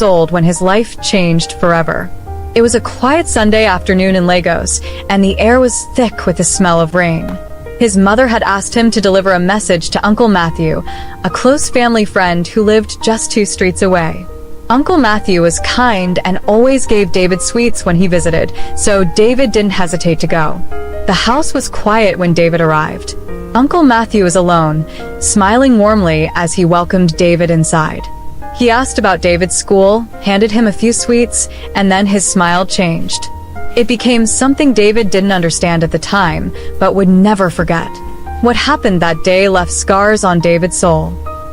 months old when his life changed forever. It was a quiet Sunday afternoon in Lagos, and the air was thick with the smell of rain. His mother had asked him to deliver a message to Uncle Matthew, a close family friend who lived just 2 streets away. Uncle Matthew was kind and always gave David sweets when he visited, so David didn't hesitate to go. The house was quiet when David arrived. Uncle Matthew was alone, smiling warmly as he welcomed David inside. He asked about David's school, handed him a few sweets, and then his smile changed. It became something David didn't understand at the time, but would never forget. What happened that day left scars on David's soul.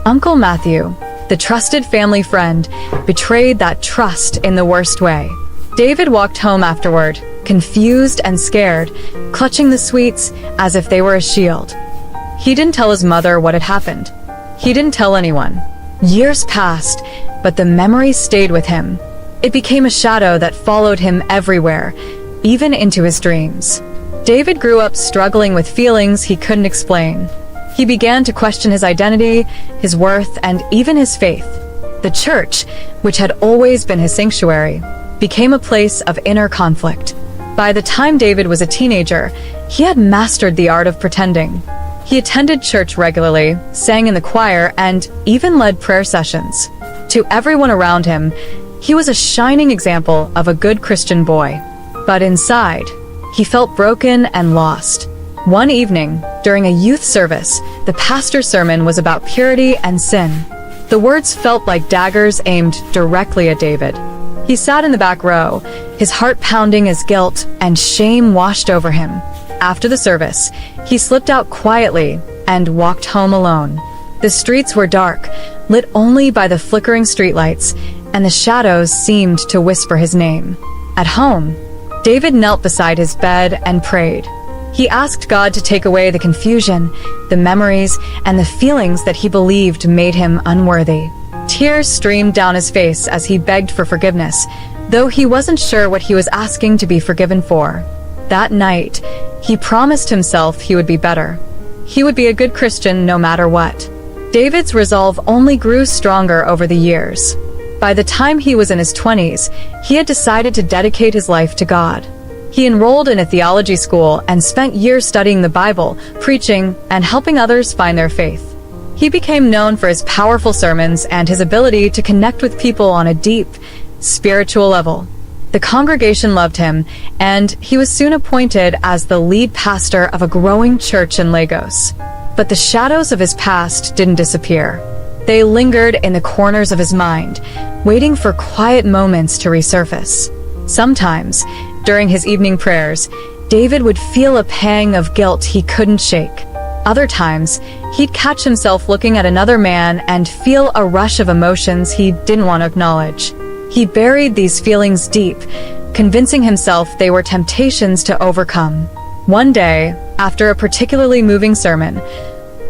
Uncle Matthew, the trusted family friend, betrayed that trust in the worst way. David walked home afterward, confused and scared, clutching the sweets as if they were a shield. He didn't tell his mother what had happened. He didn't tell anyone. Years passed, but the memory stayed with him. It became a shadow that followed him everywhere, even into his dreams. David grew up struggling with feelings he couldn't explain. He began to question his identity, his worth, and even his faith. The church, which had always been his sanctuary, became a place of inner conflict. By the time David was a teenager, he had mastered the art of pretending. He attended church regularly, sang in the choir, and even led prayer sessions. To everyone around him, he was a shining example of a good Christian boy. But inside, he felt broken and lost. One evening, during a youth service, the pastor's sermon was about purity and sin. The words felt like daggers aimed directly at David. He sat in the back row, his heart pounding as guilt and shame washed over him. After the service, he slipped out quietly and walked home alone. The streets were dark, lit only by the flickering streetlights, and the shadows seemed to whisper his name. At home, David knelt beside his bed and prayed. He asked God to take away the confusion, the memories, and the feelings that he believed made him unworthy. Tears streamed down his face as he begged for forgiveness, though he wasn't sure what he was asking to be forgiven for. That night, he promised himself he would be better. He would be a good Christian no matter what. David's resolve only grew stronger over the years. By the time he was in his 20s, he had decided to dedicate his life to God. He enrolled in a theology school and spent years studying the Bible, preaching, and helping others find their faith. He became known for his powerful sermons and his ability to connect with people on a deep, spiritual level. The congregation loved him, and he was soon appointed as the lead pastor of a growing church in Lagos. But the shadows of his past didn't disappear. They lingered in the corners of his mind, waiting for quiet moments to resurface. Sometimes, during his evening prayers, David would feel a pang of guilt he couldn't shake. Other times, he'd catch himself looking at another man and feel a rush of emotions he didn't want to acknowledge. He buried these feelings deep, convincing himself they were temptations to overcome. One day, after a particularly moving sermon,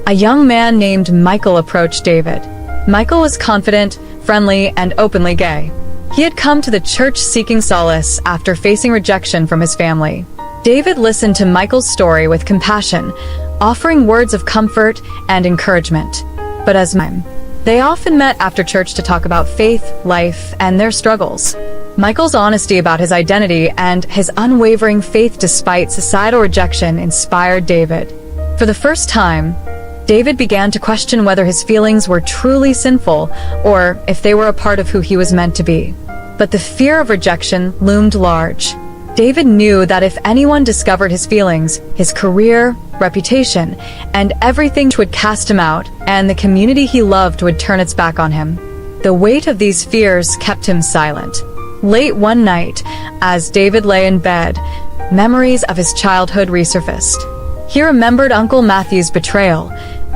a young man named Michael approached David. Michael was confident, friendly, and openly gay. He had come to the church seeking solace after facing rejection from his family. David listened to Michael's story with compassion, offering words of comfort and encouragement. But as they often met after church to talk about faith, life, and their struggles. Michael's honesty about his identity and his unwavering faith despite societal rejection inspired David. For the first time, David began to question whether his feelings were truly sinful or if they were a part of who he was meant to be. But the fear of rejection loomed large. David knew that if anyone discovered his feelings, his career, reputation, and everything would cast him out, and the community he loved would turn its back on him. The weight of these fears kept him silent. Late one night, as David lay in bed, memories of his childhood resurfaced. He remembered Uncle Matthew's betrayal,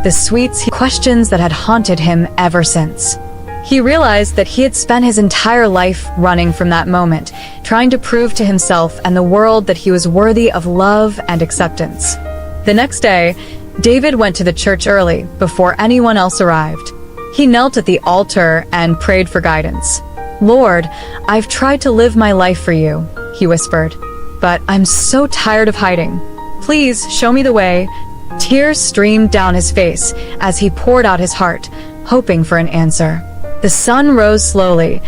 the sweets questions that had haunted him ever since. He realized that he had spent his entire life running from that moment, trying to prove to himself and the world that he was worthy of love and acceptance. The next day, David went to the church early, before anyone else arrived. He knelt at the altar and prayed for guidance. "Lord, I've tried to live my life for you," he whispered, "but I'm so tired of hiding. Please show me the way." Tears streamed down his face as he poured out his heart, hoping for an answer. The sun rose slowly,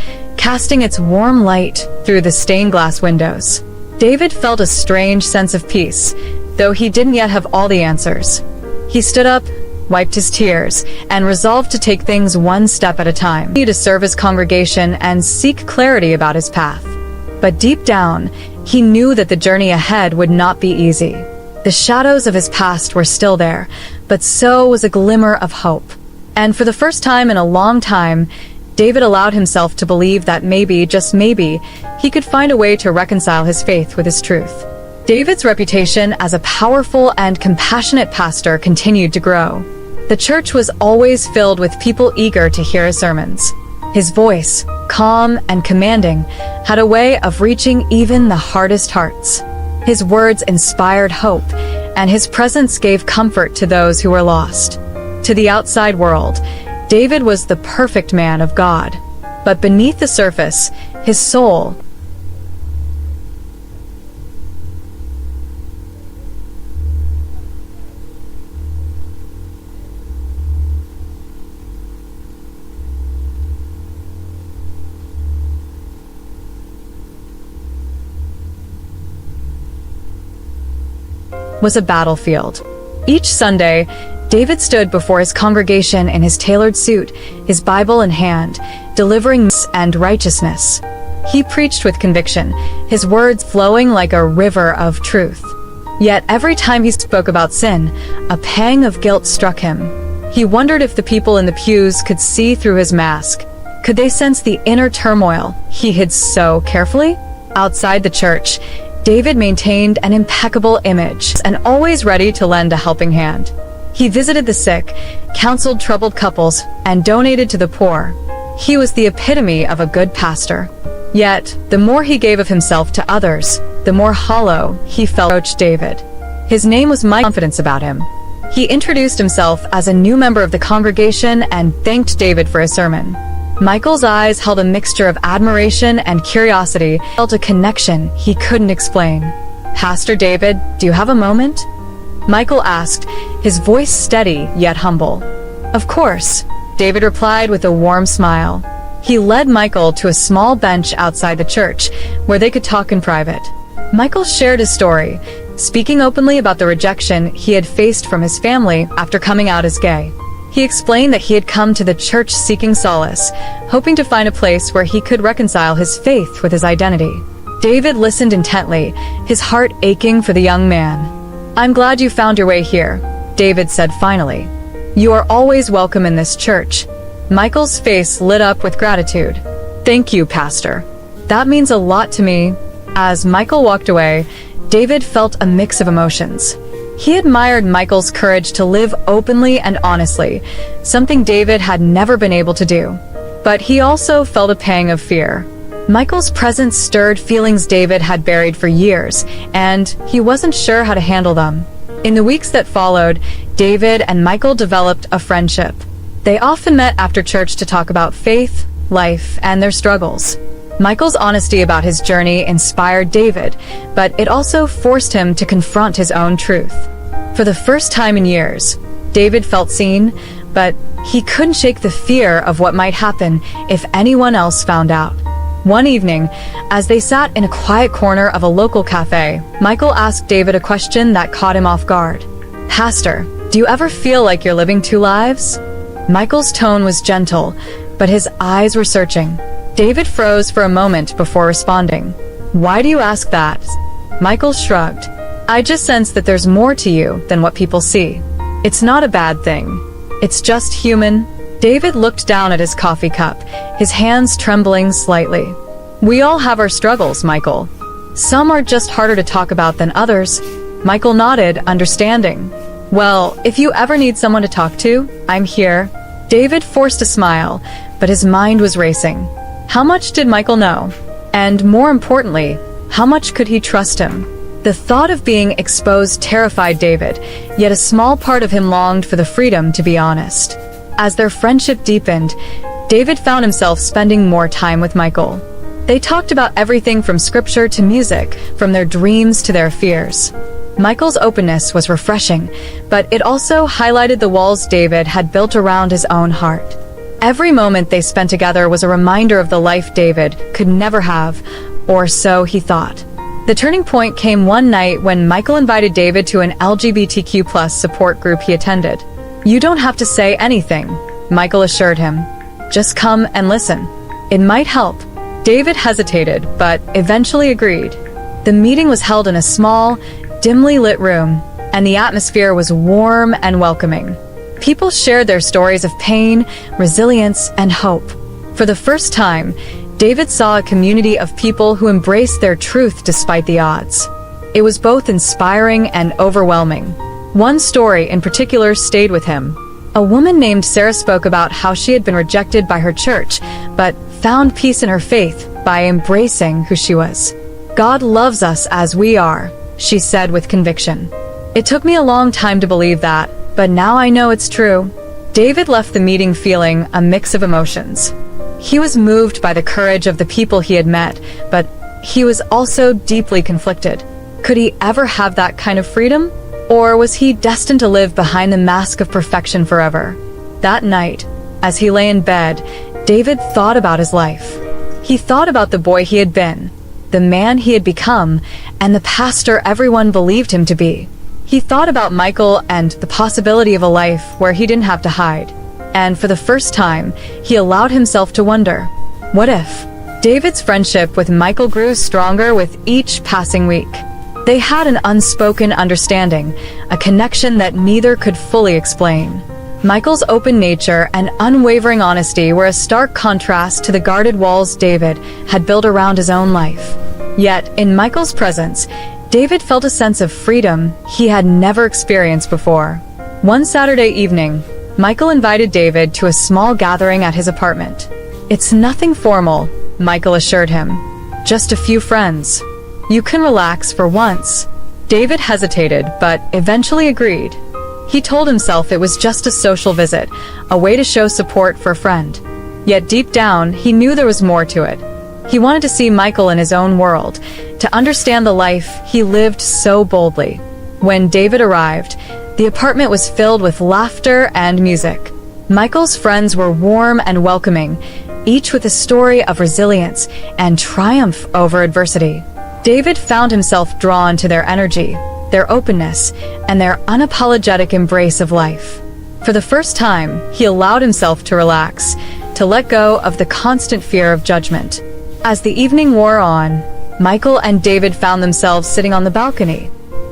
casting its warm light through the stained glass windows. David felt a strange sense of peace, though he didn't yet have all the answers. He stood up, wiped his tears, and resolved to take things one step at a time. He to serve his congregation and seek clarity about his path. But deep down, he knew that the journey ahead would not be easy. The shadows of his past were still there, but so was a glimmer of hope. And for the first time in a long time, David allowed himself to believe that maybe, just maybe, he could find a way to reconcile his faith with his truth. David's reputation as a powerful and compassionate pastor continued to grow. The church was always filled with people eager to hear his sermons. His voice, calm and commanding, had a way of reaching even the hardest hearts. His words inspired hope, and his presence gave comfort to those who were lost. To the outside world, David was the perfect man of God. But beneath the surface, his soul was a battlefield. Each Sunday, David stood before his congregation in his tailored suit, his Bible in hand, delivering peace and righteousness. He preached with conviction, his words flowing like a river of truth. Yet every time he spoke about sin, a pang of guilt struck him. He wondered if the people in the pews could see through his mask. Could they sense the inner turmoil he hid so carefully? Outside the church, David maintained an impeccable image and always ready to lend a helping hand. He visited the sick, counseled troubled couples, and donated to the poor. He was the epitome of a good pastor. Yet, the more he gave of himself to others, the more hollow he felt. Approached David. His name was Mike. Confidence about him. He introduced himself as a new member of the congregation and thanked David for his sermon. Michael's eyes held a mixture of admiration and curiosity. He felt a connection he couldn't explain. "Pastor David, do you have a moment?" Michael asked, his voice steady yet humble. "Of course," David replied with a warm smile. He led Michael to a small bench outside the church, where they could talk in private. Michael shared his story, speaking openly about the rejection he had faced from his family after coming out as gay. He explained that he had come to the church seeking solace, hoping to find a place where he could reconcile his faith with his identity. David listened intently, his heart aching for the young man. "I'm glad you found your way here," David said finally. "You are always welcome in this church." Michael's face lit up with gratitude. "Thank you, Pastor. That means a lot to me." As Michael walked away, David felt a mix of emotions. He admired Michael's courage to live openly and honestly, something David had never been able to do. But he also felt a pang of fear. Michael's presence stirred feelings David had buried for years, and he wasn't sure how to handle them. In the weeks that followed, David and Michael developed a friendship. They often met after church to talk about faith, life, and their struggles. Michael's honesty about his journey inspired David, but it also forced him to confront his own truth. For the first time in years, David felt seen, but he couldn't shake the fear of what might happen if anyone else found out. One evening, as they sat in a quiet corner of a local cafe, Michael asked David a question that caught him off guard. "Pastor, do you ever feel like you're living two lives?" Michael's tone was gentle, but his eyes were searching. David froze for a moment before responding. "Why do you ask that?" Michael shrugged. "I just sense that there's more to you than what people see. It's not a bad thing. It's just human." David looked down at his coffee cup, his hands trembling slightly. "We all have our struggles, Michael. Some are just harder to talk about than others." Michael nodded, understanding. "Well, if you ever need someone to talk to, I'm here." David forced a smile, but his mind was racing. How much did Michael know? And more importantly, how much could he trust him? The thought of being exposed terrified David, yet a small part of him longed for the freedom to be honest. As their friendship deepened, David found himself spending more time with Michael. They talked about everything from scripture to music, from their dreams to their fears. Michael's openness was refreshing, but it also highlighted the walls David had built around his own heart. Every moment they spent together was a reminder of the life David could never have, or so he thought. The turning point came one night when Michael invited David to an LGBTQ+ support group he attended. "You don't have to say anything," Michael assured him. "Just come and listen. It might help." David hesitated, but eventually agreed. The meeting was held in a small, dimly lit room, and the atmosphere was warm and welcoming. People shared their stories of pain, resilience, and hope. For the first time, David saw a community of people who embraced their truth despite the odds. It was both inspiring and overwhelming. One story in particular stayed with him. A woman named Sarah spoke about how she had been rejected by her church, but found peace in her faith by embracing who she was. "God loves us as we are," she said with conviction. "It took me a long time to believe that, but now I know it's true." David left the meeting feeling a mix of emotions. He was moved by the courage of the people he had met, but he was also deeply conflicted. Could he ever have that kind of freedom? Or was he destined to live behind the mask of perfection forever? That night, as he lay in bed, David thought about his life. He thought about the boy he had been, the man he had become, and the pastor everyone believed him to be. He thought about Michael and the possibility of a life where he didn't have to hide. And for the first time, he allowed himself to wonder, what if? David's friendship with Michael grew stronger with each passing week. They had an unspoken understanding, a connection that neither could fully explain. Michael's open nature and unwavering honesty were a stark contrast to the guarded walls David had built around his own life. Yet, in Michael's presence, David felt a sense of freedom he had never experienced before. One Saturday evening, Michael invited David to a small gathering at his apartment. "It's nothing formal," Michael assured him. "Just a few friends. You can relax for once." David hesitated, but eventually agreed. He told himself it was just a social visit, a way to show support for a friend. Yet deep down, he knew there was more to it. He wanted to see Michael in his own world, to understand the life he lived so boldly. When David arrived, the apartment was filled with laughter and music. Michael's friends were warm and welcoming, each with a story of resilience and triumph over adversity. David found himself drawn to their energy, their openness, and their unapologetic embrace of life. For the first time, he allowed himself to relax, to let go of the constant fear of judgment. As the evening wore on, Michael and David found themselves sitting on the balcony,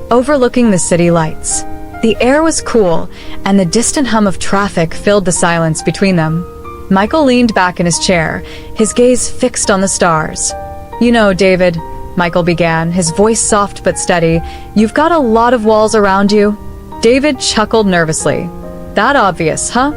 overlooking the city lights. The air was cool, and the distant hum of traffic filled the silence between them. Michael leaned back in his chair, his gaze fixed on the stars. "You know, David," Michael began, his voice soft but steady, "you've got a lot of walls around you." David chuckled nervously. "That obvious, huh?"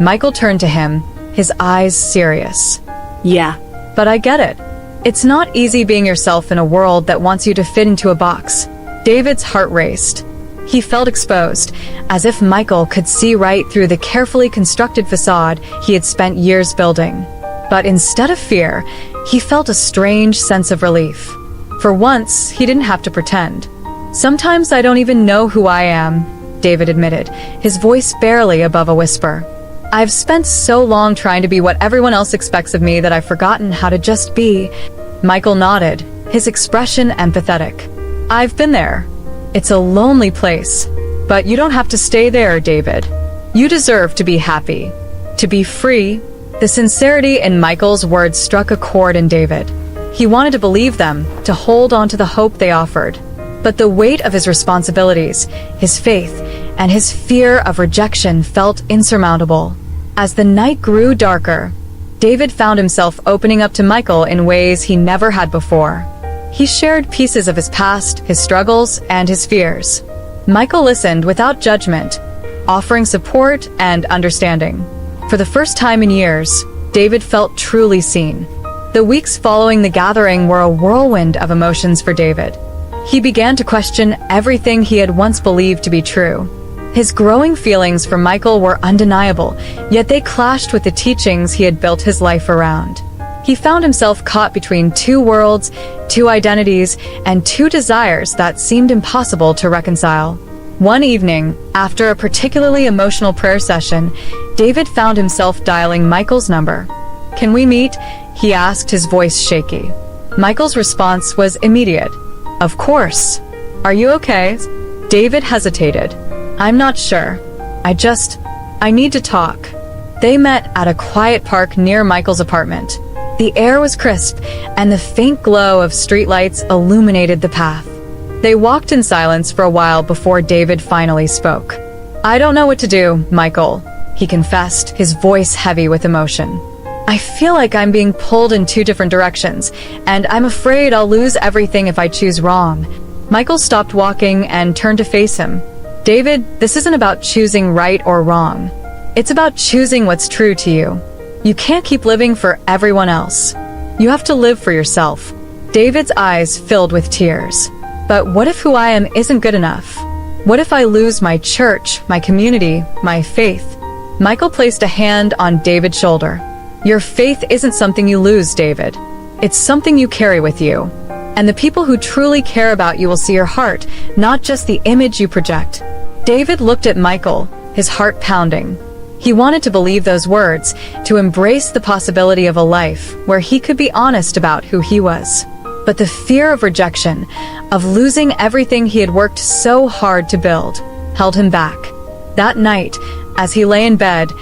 Michael turned to him, his eyes serious. "Yeah. "But I get it. It's not easy being yourself in a world that wants you to fit into a box." David's heart raced. He felt exposed, as if Michael could see right through the carefully constructed facade he had spent years building. But instead of fear, he felt a strange sense of relief. For once, he didn't have to pretend. "Sometimes I don't even know who I am," David admitted, his voice barely above a whisper. "I've spent so long trying to be what everyone else expects of me that I've forgotten how to just be." Michael nodded, his expression empathetic. "I've been there. It's a lonely place. But you don't have to stay there, David. You deserve to be happy, to be free." The sincerity in Michael's words struck a chord in David. He wanted to believe them, to hold on to the hope they offered. But the weight of his responsibilities, his faith, and his fear of rejection felt insurmountable. As the night grew darker, David found himself opening up to Michael in ways he never had before. He shared pieces of his past, his struggles, and his fears. Michael listened without judgment, offering support and understanding. For the first time in years, David felt truly seen. The weeks following the gathering were a whirlwind of emotions for David. He began to question everything he had once believed to be true. His growing feelings for Michael were undeniable, yet they clashed with the teachings he had built his life around. He found himself caught between two worlds, two identities, and two desires that seemed impossible to reconcile. One evening, after a particularly emotional prayer session, David found himself dialing Michael's number. "Can we meet?" he asked, his voice shaky. Michael's response was immediate. "Of course. Are you okay?" David hesitated. "I'm not sure. I need to talk." They met at a quiet park near Michael's apartment. The air was crisp, and the faint glow of streetlights illuminated the path. They walked in silence for a while before David finally spoke. "I don't know what to do, Michael," he confessed, his voice heavy with emotion. "I feel like I'm being pulled in two different directions, and I'm afraid I'll lose everything if I choose wrong." Michael stopped walking and turned to face him. "David, this isn't about choosing right or wrong. It's about choosing what's true to you. You can't keep living for everyone else. You have to live for yourself." David's eyes filled with tears. "But what if who I am isn't good enough? What if I lose my church, my community, my faith?" Michael placed a hand on David's shoulder. "Your faith isn't something you lose, David. It's something you carry with you. And the people who truly care about you will see your heart, not just the image you project." David looked at Michael, his heart pounding. He wanted to believe those words, to embrace the possibility of a life where he could be honest about who he was. But the fear of rejection, of losing everything he had worked so hard to build, held him back. That night, as he lay in bed,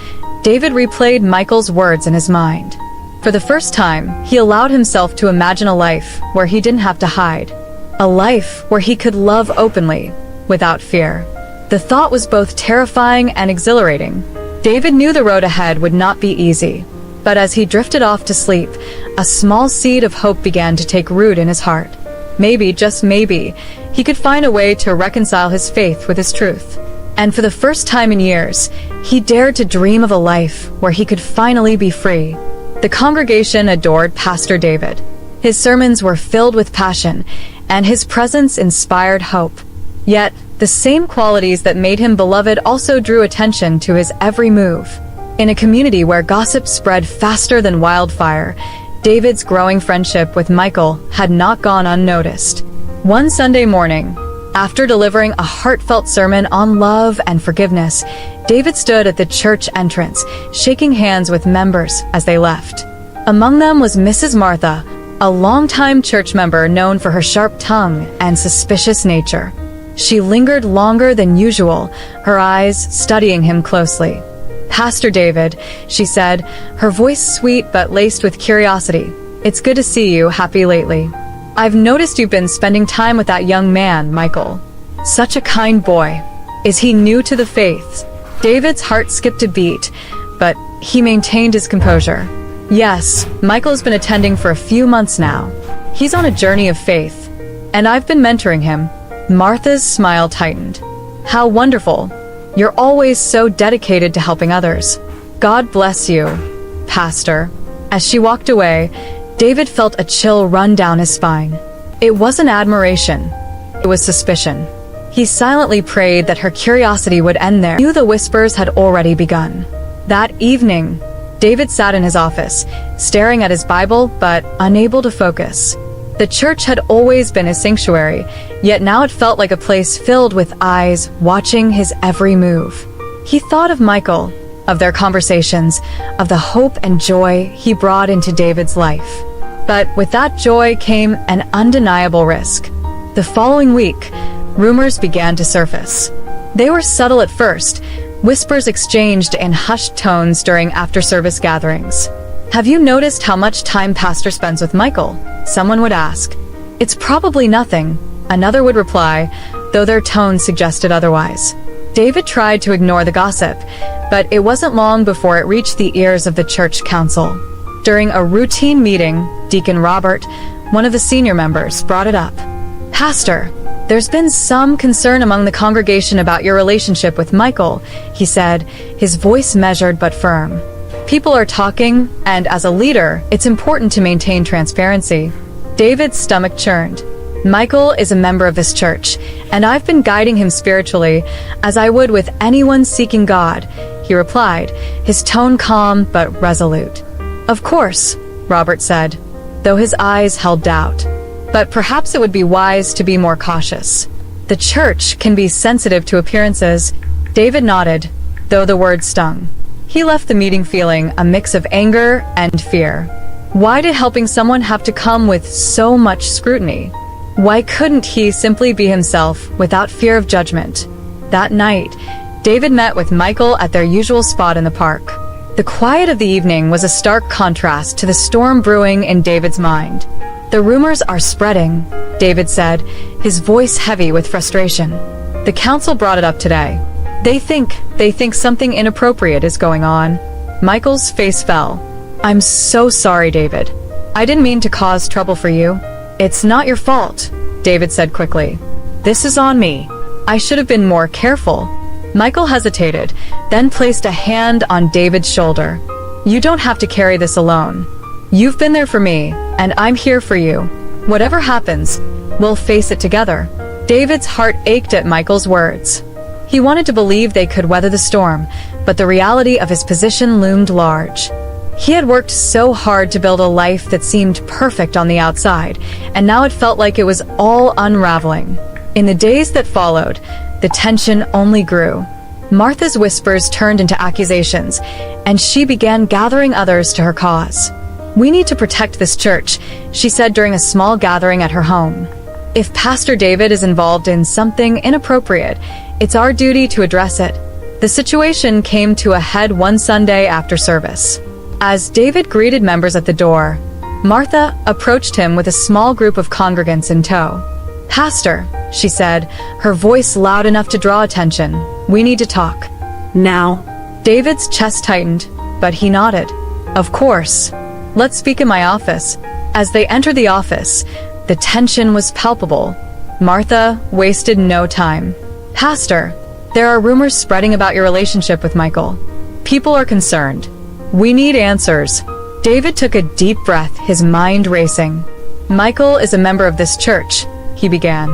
David replayed Michael's words in his mind. For the first time, he allowed himself to imagine a life where he didn't have to hide. A life where he could love openly, without fear. The thought was both terrifying and exhilarating. David knew the road ahead would not be easy. But as he drifted off to sleep, a small seed of hope began to take root in his heart. Maybe, just maybe, he could find a way to reconcile his faith with his truth. And for the first time in years, he dared to dream of a life where he could finally be free. The congregation adored Pastor David. His sermons were filled with passion, and his presence inspired hope. Yet, the same qualities that made him beloved also drew attention to his every move. In a community where gossip spread faster than wildfire, David's growing friendship with Michael had not gone unnoticed. One Sunday morning, after delivering a heartfelt sermon on love and forgiveness, David stood at the church entrance, shaking hands with members as they left. Among them was Mrs. Martha, a longtime church member known for her sharp tongue and suspicious nature. She lingered longer than usual, her eyes studying him closely. "Pastor David," she said, her voice sweet but laced with curiosity. "It's good to see you happy lately. I've noticed you've been spending time with that young man, Michael. Such a kind boy. Is he new to the faith?" David's heart skipped a beat, but he maintained his composure. "Yes, Michael's been attending for a few months now. He's on a journey of faith, and I've been mentoring him." Martha's smile tightened. "How wonderful. You're always so dedicated to helping others. God bless you, Pastor." As she walked away, David felt a chill run down his spine. It wasn't admiration. It was suspicion. He silently prayed that her curiosity would end there. He knew the whispers had already begun. That evening, David sat in his office, staring at his Bible but unable to focus. The church had always been his sanctuary, yet now it felt like a place filled with eyes watching his every move. He thought of Michael, of their conversations, of the hope and joy he brought into David's life. But with that joy came an undeniable risk. The following week, rumors began to surface. They were subtle at first, whispers exchanged in hushed tones during after-service gatherings. "Have you noticed how much time Pastor spends with Michael?" someone would ask. "It's probably nothing," another would reply, though their tone suggested otherwise. David tried to ignore the gossip, but it wasn't long before it reached the ears of the church council. During a routine meeting, Deacon Robert, one of the senior members, brought it up. "Pastor, there's been some concern among the congregation about your relationship with Michael," he said, his voice measured but firm. "People are talking, and as a leader, it's important to maintain transparency." David's stomach churned. "Michael is a member of this church, and I've been guiding him spiritually, as I would with anyone seeking God," he replied, his tone calm but resolute. "Of course," Robert said, though his eyes held doubt. "But perhaps it would be wise to be more cautious. The church can be sensitive to appearances. David nodded, though the words stung. He left the meeting feeling a mix of anger and fear. Why did helping someone have to come with so much scrutiny? Why couldn't he simply be himself without fear of judgment? That night, David met with Michael at their usual spot in the park. The quiet of the evening was a stark contrast to the storm brewing in David's mind. "The rumors are spreading," David said, his voice heavy with frustration. "The council brought it up today. They think something inappropriate is going on." Michael's face fell. "I'm so sorry, David. I didn't mean to cause trouble for you." "It's not your fault," David said quickly. "This is on me. I should have been more careful." Michael hesitated, then placed a hand on David's shoulder. "You don't have to carry this alone. You've been there for me, and I'm here for you. Whatever happens, we'll face it together." David's heart ached at Michael's words. He wanted to believe they could weather the storm, but the reality of his position loomed large. He had worked so hard to build a life that seemed perfect on the outside, and now it felt like it was all unraveling. In the days that followed, the tension only grew. Martha's whispers turned into accusations, and she began gathering others to her cause. "We need to protect this church," she said during a small gathering at her home. "If Pastor David is involved in something inappropriate, it's our duty to address it." The situation came to a head one Sunday after service. As David greeted members at the door, Martha approached him with a small group of congregants in tow. "Pastor," she said, her voice loud enough to draw attention, "we need to talk." "Now?" David's chest tightened, but he nodded. "Of course. Let's speak in my office." As they entered the office, the tension was palpable. Martha wasted no time. "Pastor, there are rumors spreading about your relationship with Michael. People are concerned. We need answers." David took a deep breath, his mind racing. "Michael is a member of this church," he began.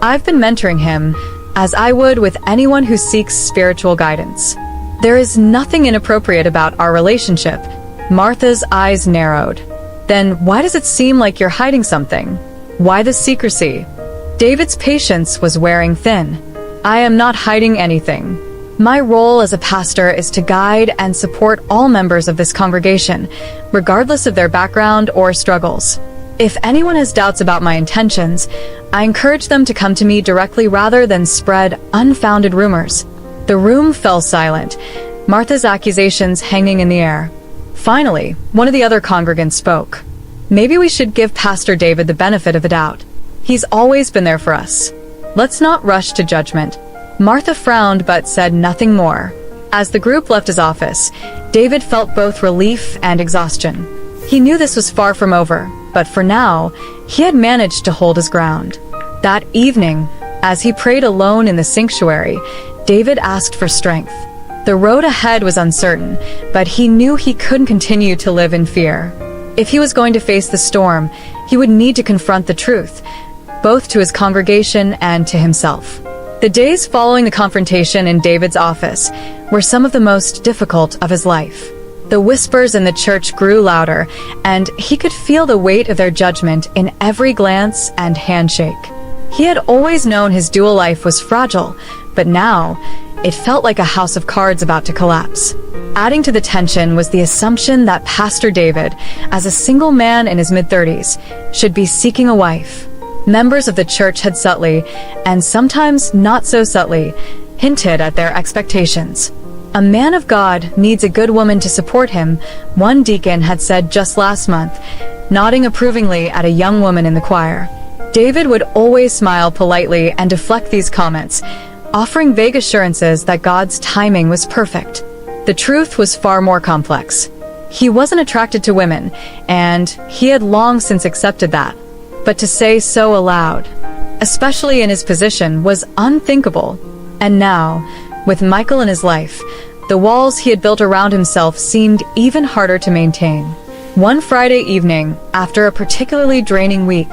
"I've been mentoring him, as I would with anyone who seeks spiritual guidance. There is nothing inappropriate about our relationship." Martha's eyes narrowed. "Then why does it seem like you're hiding something? Why the secrecy?" David's patience was wearing thin. "I am not hiding anything. My role as a pastor is to guide and support all members of this congregation, regardless of their background or struggles. If anyone has doubts about my intentions, I encourage them to come to me directly rather than spread unfounded rumors." The room fell silent, Martha's accusations hanging in the air. Finally, one of the other congregants spoke. "Maybe we should give Pastor David the benefit of the doubt. He's always been there for us. Let's not rush to judgment." Martha frowned but said nothing more. As the group left his office, David felt both relief and exhaustion. He knew this was far from over, but for now, he had managed to hold his ground. That evening, as he prayed alone in the sanctuary, David asked for strength. The road ahead was uncertain, but he knew he couldn't continue to live in fear. If he was going to face the storm, he would need to confront the truth, both to his congregation and to himself. The days following the confrontation in David's office were some of the most difficult of his life. The whispers in the church grew louder, and he could feel the weight of their judgment in every glance and handshake. He had always known his dual life was fragile, but now it felt like a house of cards about to collapse. Adding to the tension was the assumption that Pastor David, as a single man in his mid-30s, should be seeking a wife. Members of the church had subtly, and sometimes not so subtly, hinted at their expectations. "A man of God needs a good woman to support him," one deacon had said just last month, nodding approvingly at a young woman in the choir. David would always smile politely and deflect these comments, offering vague assurances that God's timing was perfect. The truth was far more complex. He wasn't attracted to women, and he had long since accepted that. But to say so aloud, especially in his position, was unthinkable. And now, with Michael in his life, the walls he had built around himself seemed even harder to maintain. One Friday evening, after a particularly draining week,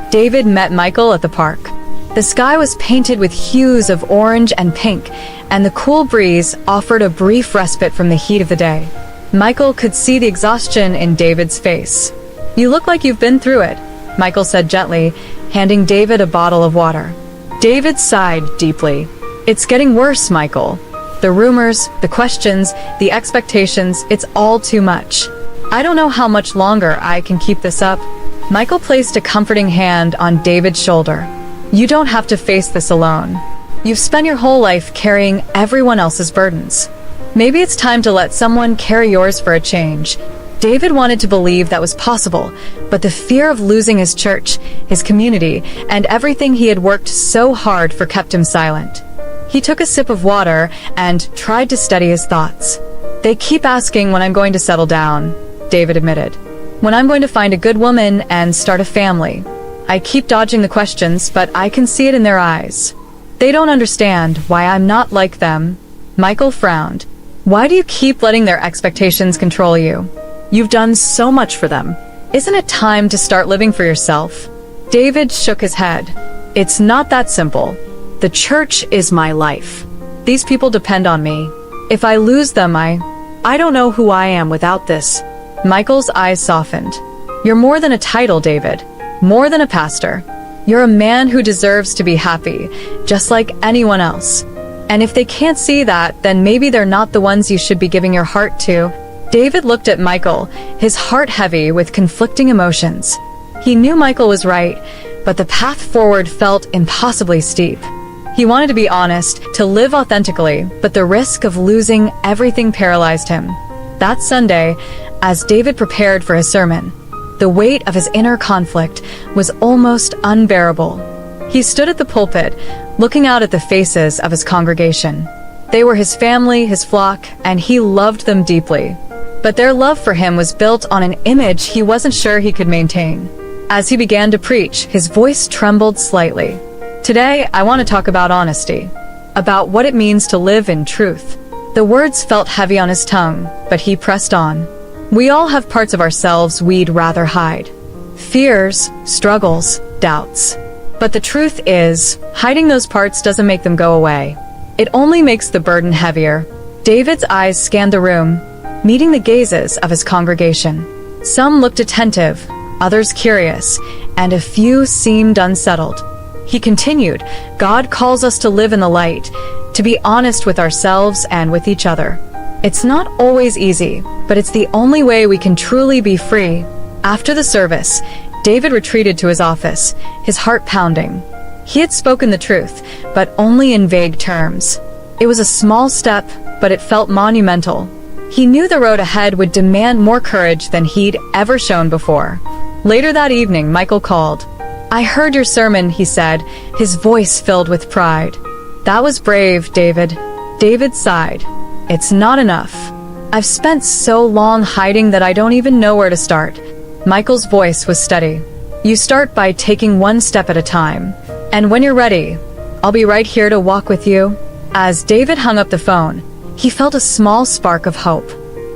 David met Michael at the park. The sky was painted with hues of orange and pink, and the cool breeze offered a brief respite from the heat of the day. Michael could see the exhaustion in David's face. "You look like you've been through it," Michael said gently, handing David a bottle of water. David sighed deeply. It's getting worse, Michael. The rumors, the questions, the expectations, it's all too much. I don't know how much longer I can keep this up. Michael placed a comforting hand on David's shoulder. You don't have to face this alone. You've spent your whole life carrying everyone else's burdens. Maybe it's time to let someone carry yours for a change. David wanted to believe that was possible, but the fear of losing his church, his community, and everything he had worked so hard for kept him silent. He took a sip of water and tried to steady his thoughts. They keep asking when I'm going to settle down, David admitted. When I'm going to find a good woman and start a family. I keep dodging the questions, but I can see it in their eyes. They don't understand why I'm not like them. Michael frowned. Why do you keep letting their expectations control you? You've done so much for them. Isn't it time to start living for yourself? David shook his head. It's not that simple. The church is my life. These people depend on me. If I lose them, I don't know who I am without this. Michael's eyes softened. You're more than a title, David. More than a pastor. You're a man who deserves to be happy, just like anyone else. And if they can't see that, then maybe they're not the ones you should be giving your heart to. David looked at Michael, his heart heavy with conflicting emotions. He knew Michael was right, but the path forward felt impossibly steep. He wanted to be honest, to live authentically, but the risk of losing everything paralyzed him. That Sunday, as David prepared for his sermon, the weight of his inner conflict was almost unbearable. He stood at the pulpit, looking out at the faces of his congregation. They were his family, his flock, and he loved them deeply. But their love for him was built on an image he wasn't sure he could maintain. As he began to preach, his voice trembled slightly. Today, I want to talk about honesty, about what it means to live in truth. The words felt heavy on his tongue, but he pressed on. We all have parts of ourselves we'd rather hide. Fears, struggles, doubts. But the truth is, hiding those parts doesn't make them go away. It only makes the burden heavier. David's eyes scanned the room, meeting the gazes of his congregation. Some looked attentive, others curious, and a few seemed unsettled. He continued, God calls us to live in the light, to be honest with ourselves and with each other. It's not always easy, but it's the only way we can truly be free. After the service, David retreated to his office, his heart pounding. He had spoken the truth, but only in vague terms. It was a small step, but it felt monumental. He knew the road ahead would demand more courage than he'd ever shown before. Later that evening, Michael called. I heard your sermon, he said, his voice filled with pride. That was brave, David. David sighed. It's not enough. I've spent so long hiding that I don't even know where to start. Michael's voice was steady. You start by taking one step at a time. And when you're ready, I'll be right here to walk with you. As David hung up the phone, he felt a small spark of hope.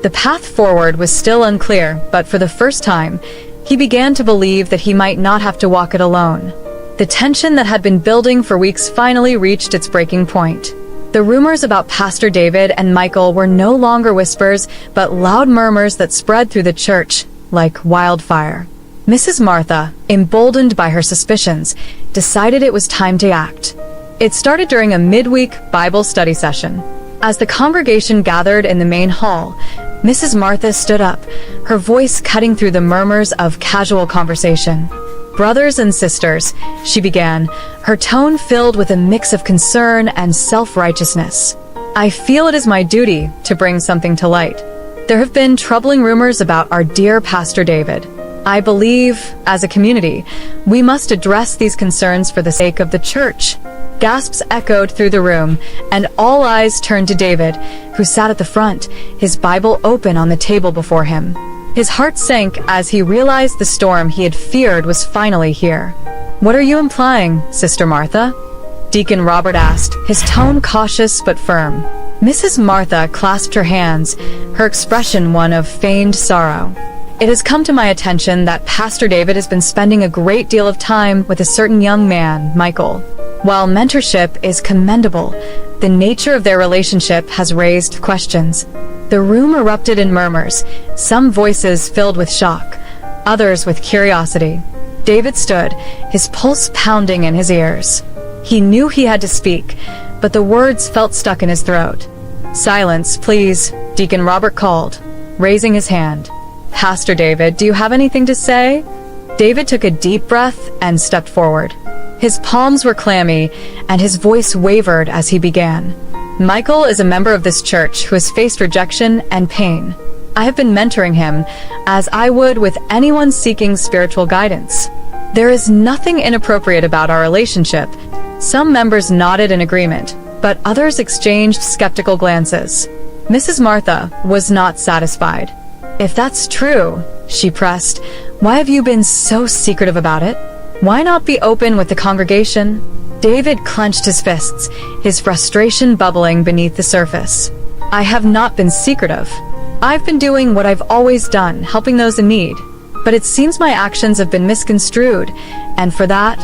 The path forward was still unclear, but for the first time, he began to believe that he might not have to walk it alone. The tension that had been building for weeks finally reached its breaking point. The rumors about Pastor David and Michael were no longer whispers, but loud murmurs that spread through the church like wildfire. Mrs. Martha, emboldened by her suspicions, decided it was time to act. It started during a midweek Bible study session. As the congregation gathered in the main hall, Mrs. Martha stood up, her voice cutting through the murmurs of casual conversation. Brothers and sisters, she began, her tone filled with a mix of concern and self-righteousness. I feel it is my duty to bring something to light. There have been troubling rumors about our dear Pastor David. I believe, as a community, we must address these concerns for the sake of the church. Gasps echoed through the room, and all eyes turned to David, who sat at the front, his Bible open on the table before him. His heart sank as he realized the storm he had feared was finally here. What are you implying, Sister Martha? Deacon Robert asked, his tone cautious but firm. Mrs. Martha clasped her hands, her expression one of feigned sorrow. It has come to my attention that Pastor David has been spending a great deal of time with a certain young man, Michael. While mentorship is commendable, the nature of their relationship has raised questions. The room erupted in murmurs, some voices filled with shock, others with curiosity. David stood, his pulse pounding in his ears. He knew he had to speak, but the words felt stuck in his throat. "Silence, please," Deacon Robert called, raising his hand. "Pastor David, do you have anything to say?" David took a deep breath and stepped forward. His palms were clammy, and his voice wavered as he began. "Michael is a member of this church who has faced rejection and pain. I have been mentoring him, as I would with anyone seeking spiritual guidance. There is nothing inappropriate about our relationship." Some members nodded in agreement, but others exchanged skeptical glances. Mrs. Martha was not satisfied. "If that's true," she pressed, "why have you been so secretive about it? Why not be open with the congregation?" David clenched his fists, his frustration bubbling beneath the surface. "I have not been secretive. I've been doing what I've always done, helping those in need. But it seems my actions have been misconstrued, and for that,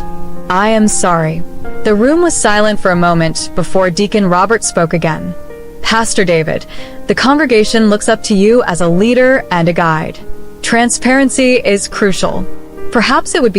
I am sorry." The room was silent for a moment before Deacon Robert spoke again. "Pastor David, the congregation looks up to you as a leader and a guide. Transparency is crucial. Perhaps it would be